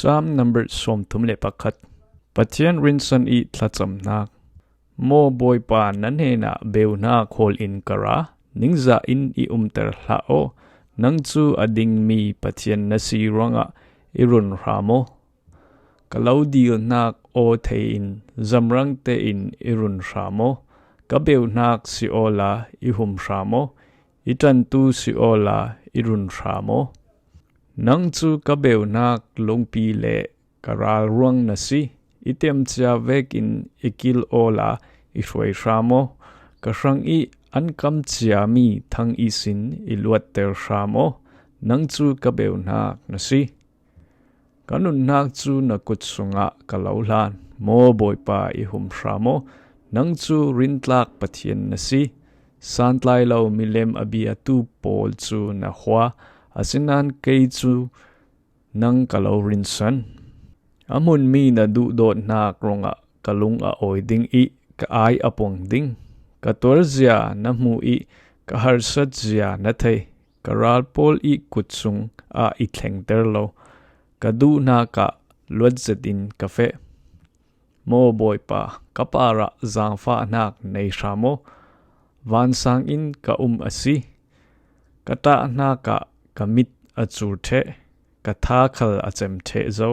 Saam number som thum le pakhat pathian rinsan I thlacham nak mo boy pa nan he na beuna khol in kara ningza in I umter hla o nang chu ading mi pathian na si ronga irun ramo kalau dil nak o thein zamrang te in irun ramo ka beunak si ola ihum ramo itan tu si ola irun ramo nang chu ka beunak lungpi le karal ruang na si item chia vekin ikil ola ihruai ramo ka rang I an kam chia mi thang isin iluat ter ramo nang chu ka beunak na si kanun nak chu na kutsunga kalaulan mo boy pa ihum ramo nang chu rintlak pathian na si santlai lo milem abia tu pol chu na hwa asinan kei chu nang kalau rinsan amun mi na du dot nak ronga kalung a oiding I ka ai apong ding ka torzia na mu I ka harsat zia na thei karal pol I kutsung a ithleng terlo ka du na ka luadzadin kafe mo boy pa kapara zangfa nak nei ramo van sang in ka asi kata na ka kamit achur the ka tha khal achem the zo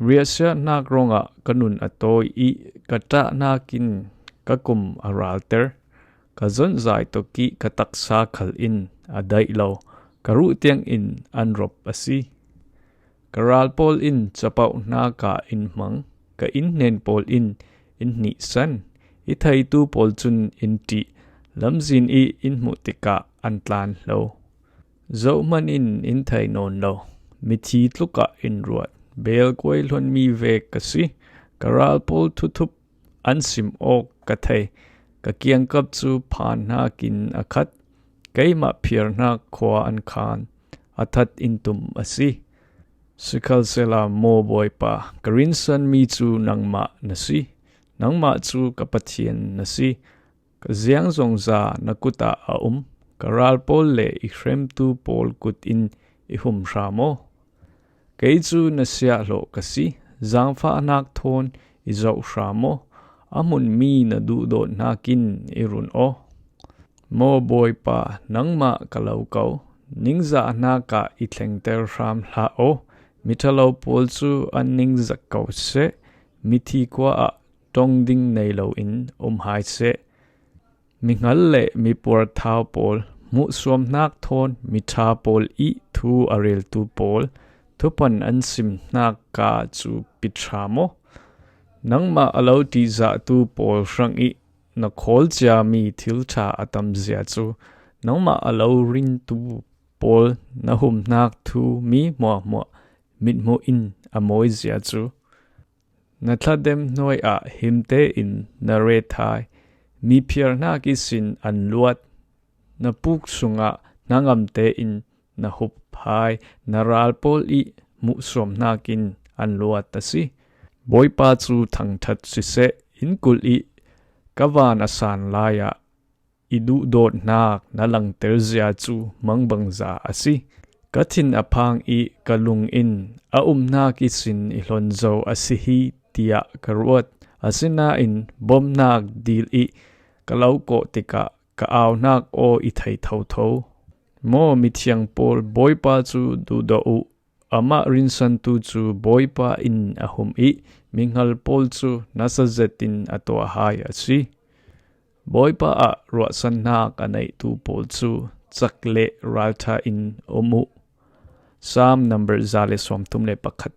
riasya nak ronga kanun atoi I kata nakin kakum aralter ka zon zai to ki ka taksa khal in adai lo karu tiang in anrop asi karal pol in chapau na ka in mang ka in nen pol in ni san I thai tu pol chun in ti lamzin I in mutika antlan lo zo man in thai non lo mithi tluka in ruat bel koi lon mi ve kasi karal pol thutup ansim ok ka thai ka kiang kap chu phan na kin akhat keima phiar na khwa an khan athat intum asi sikal sela mo boy pa karinsan mi chu nangma nasi nangma chu kapathian nasi ka ziang zongza nakuta a karal pol le I hrem tu pol kut in ihum ramo kei chu nasya lo kasi zangfa anak thon izau ramo amun mi na du do nakin irun o mo boy pa nangma kalau kau ningza anaka ithleng ter ram hla o mithalo pol chu an ningza kau se mithi kwa a tong ding nei lo in hai se mingal le mi por thau pol mu som nak thon mitha pol I thu arel tu pol thupan ansim nak ka chu pitramo nangma alo ti za tu pol rang I na khol cha mi thil tha atam zia chu nangma alo rin tu pol na hum nak thu mi mo mit mo in amoi zia chu na thladem noi a himte in na re thai mi phiar na ki sin an luat na puk sunga nangam te in na hup hai na ral pol I mu som nakin an luat tasi boy pa chu thang that si se in kul I kawan asan laya idu dot nak na lang ter zia chu mangbang za asi kathin aphang I kalung in a na ki sin ilon zo asi hi tia karuat asina in bom nak dil I kalau ko tika ka aw nak o I thai tho mo mithiang pol boy pa chu du do u ama rinsan tu chu boy pa in ahum I minghal pol chu nasa zetin atwa hai asi boy pa a ro san nak anai tu pol chu chakle raltha in omu Saam number zale som tumle pakhat